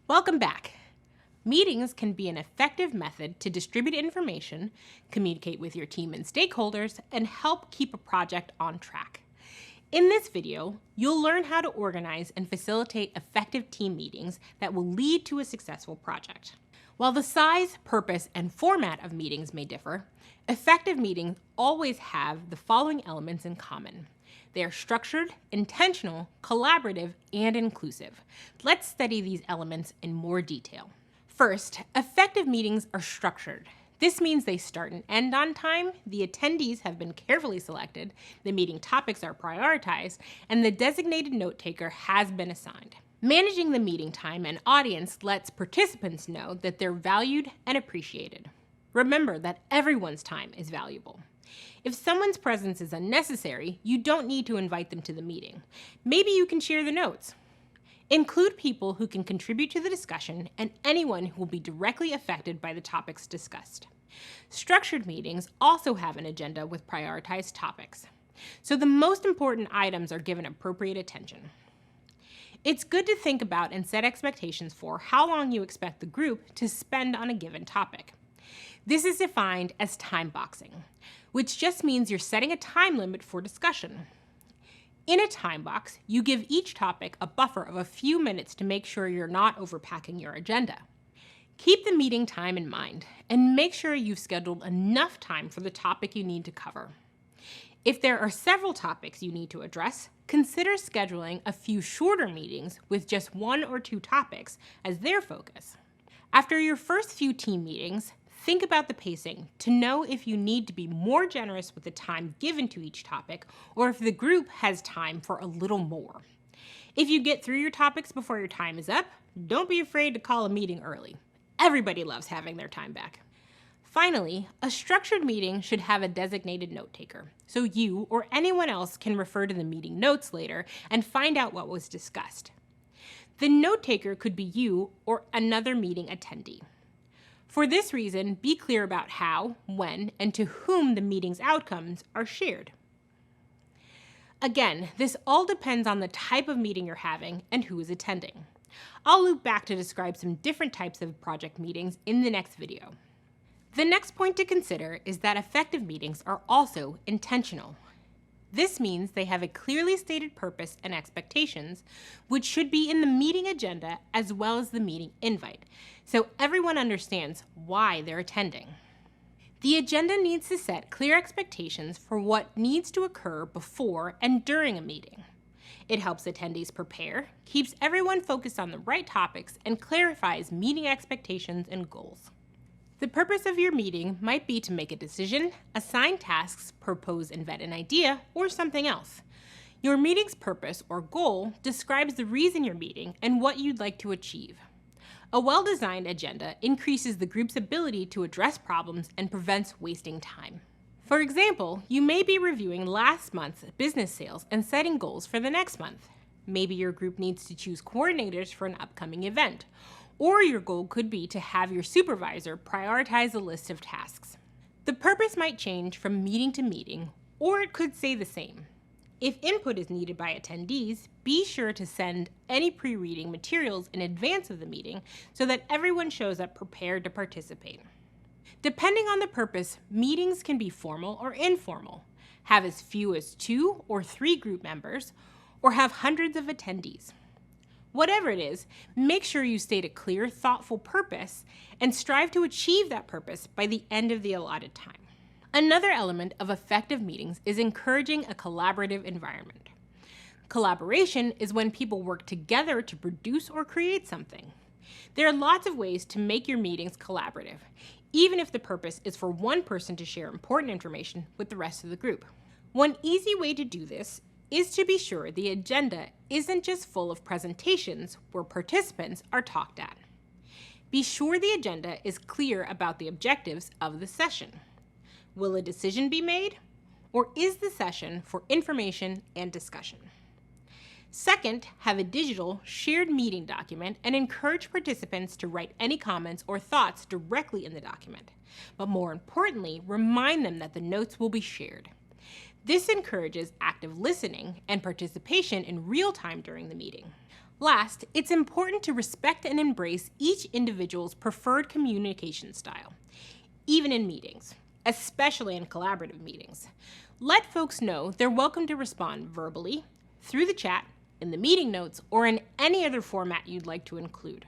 Welcome back. Meetings can be an effective method to distribute information, communicate with your team and stakeholders, and help keep a project on track. In this video, you'll learn how to organize and facilitate effective team meetings that will lead to a successful project. While the size, purpose, and format of meetings may differ, effective meetings always have the following elements in common. They are structured, intentional, collaborative, and inclusive. Let's study these elements in more detail. First, effective meetings are structured. This means they start and end on time, the attendees have been carefully selected, the meeting topics are prioritized, and the designated note taker has been assigned. Managing the meeting time and audience lets participants know that they're valued and appreciated. Remember that everyone's time is valuable. If someone's presence is unnecessary, you don't need to invite them to the meeting. Maybe you can share the notes. Include people who can contribute to the discussion and anyone who will be directly affected by the topics discussed. Structured meetings also have an agenda with prioritized topics, so the most important items are given appropriate attention. It's good to think about and set expectations for how long you expect the group to spend on a given topic. This is defined as time boxing, which just means you're setting a time limit for discussion. In a time box, you give each topic a buffer of a few minutes to make sure you're not overpacking your agenda. Keep the meeting time in mind and make sure you've scheduled enough time for the topic you need to cover. If there are several topics you need to address, consider scheduling a few shorter meetings with just 1 or 2 topics as their focus. After your first few team meetings, think about the pacing to know if you need to be more generous with the time given to each topic or if the group has time for a little more. If you get through your topics before your time is up, don't be afraid to call a meeting early. Everybody loves having their time back. Finally, a structured meeting should have a designated note taker, so you or anyone else can refer to the meeting notes later and find out what was discussed. The note taker could be you or another meeting attendee. For this reason, be clear about how, when, and to whom the meeting's outcomes are shared. Again, this all depends on the type of meeting you're having and who is attending. I'll loop back to describe some different types of project meetings in the next video. The next point to consider is that effective meetings are also intentional. This means they have a clearly stated purpose and expectations, which should be in the meeting agenda as well as the meeting invite, so everyone understands why they're attending. The agenda needs to set clear expectations for what needs to occur before and during a meeting. It helps attendees prepare, keeps everyone focused on the right topics, and clarifies meeting expectations and goals. The purpose of your meeting might be to make a decision, assign tasks, propose and vet an idea, or something else. Your meeting's purpose or goal describes the reason you're meeting and what you'd like to achieve. A well-designed agenda increases the group's ability to address problems and prevents wasting time. For example, you may be reviewing last month's business sales and setting goals for the next month. Maybe your group needs to choose coordinators for an upcoming event. Or your goal could be to have your supervisor prioritize a list of tasks. The purpose might change from meeting to meeting, or it could stay the same. If input is needed by attendees, be sure to send any pre-reading materials in advance of the meeting so that everyone shows up prepared to participate. Depending on the purpose, meetings can be formal or informal, have as few as 2 or 3 group members, or have hundreds of attendees. Whatever it is, make sure you state a clear, thoughtful purpose and strive to achieve that purpose by the end of the allotted time. Another element of effective meetings is encouraging a collaborative environment. Collaboration is when people work together to produce or create something. There are lots of ways to make your meetings collaborative, even if the purpose is for one person to share important information with the rest of the group. One easy way to do this is to be sure the agenda isn't just full of presentations where participants are talked at. Be sure the agenda is clear about the objectives of the session. Will a decision be made? Or is the session for information and discussion? Second, have a digital shared meeting document and encourage participants to write any comments or thoughts directly in the document. But more importantly, remind them that the notes will be shared. This encourages active listening and participation in real time during the meeting. Last, it's important to respect and embrace each individual's preferred communication style, even in meetings, especially in collaborative meetings. Let folks know they're welcome to respond verbally, through the chat, in the meeting notes, or in any other format you'd like to include.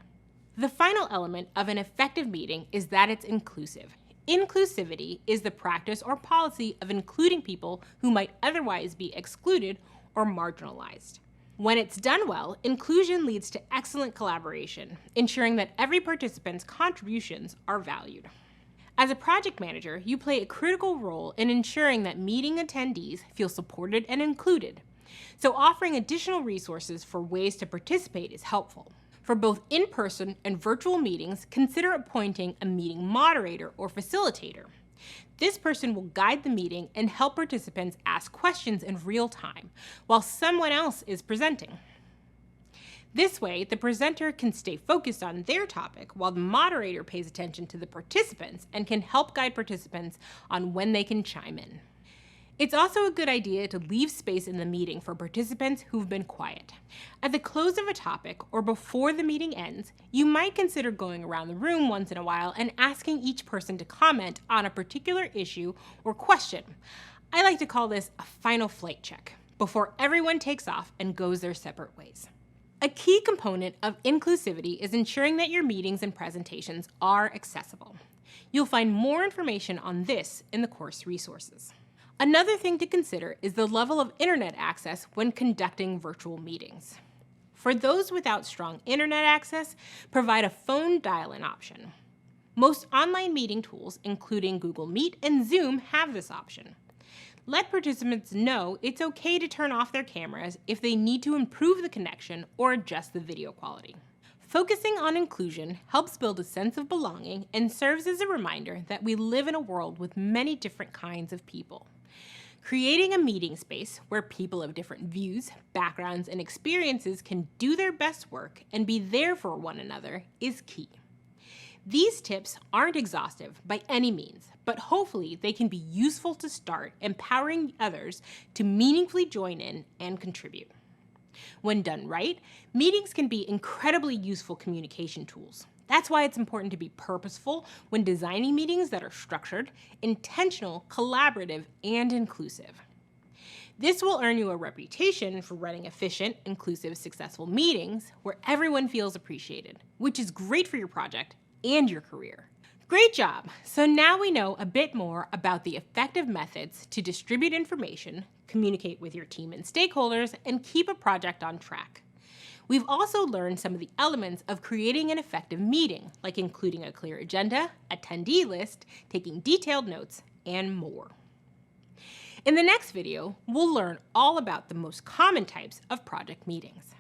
The final element of an effective meeting is that it's inclusive. Inclusivity is the practice or policy of including people who might otherwise be excluded or marginalized. When it's done well, inclusion leads to excellent collaboration, ensuring that every participant's contributions are valued. As a project manager, you play a critical role in ensuring that meeting attendees feel supported and included, so offering additional resources for ways to participate is helpful. For both in-person and virtual meetings, consider appointing a meeting moderator or facilitator. This person will guide the meeting and help participants ask questions in real time while someone else is presenting. This way, the presenter can stay focused on their topic while the moderator pays attention to the participants and can help guide participants on when they can chime in. It's also a good idea to leave space in the meeting for participants who've been quiet. At the close of a topic or before the meeting ends, you might consider going around the room once in a while and asking each person to comment on a particular issue or question. I like to call this a final flight check before everyone takes off and goes their separate ways. A key component of inclusivity is ensuring that your meetings and presentations are accessible. You'll find more information on this in the course resources. Another thing to consider is the level of internet access when conducting virtual meetings. For those without strong internet access, provide a phone dial-in option. Most online meeting tools, including Google Meet and Zoom, have this option. Let participants know it's okay to turn off their cameras if they need to improve the connection or adjust the video quality. Focusing on inclusion helps build a sense of belonging and serves as a reminder that we live in a world with many different kinds of people. Creating a meeting space where people of different views, backgrounds, and experiences can do their best work and be there for one another is key. These tips aren't exhaustive by any means, but hopefully they can be useful to start empowering others to meaningfully join in and contribute. When done right, meetings can be incredibly useful communication tools. That's why it's important to be purposeful when designing meetings that are structured, intentional, collaborative, and inclusive. This will earn you a reputation for running efficient, inclusive, successful meetings where everyone feels appreciated, which is great for your project and your career. Great job! So now we know a bit more about the effective methods to distribute information, communicate with your team and stakeholders, and keep a project on track. We've also learned some of the elements of creating an effective meeting, like including a clear agenda, attendee list, taking detailed notes, and more. In the next video, we'll learn all about the most common types of project meetings.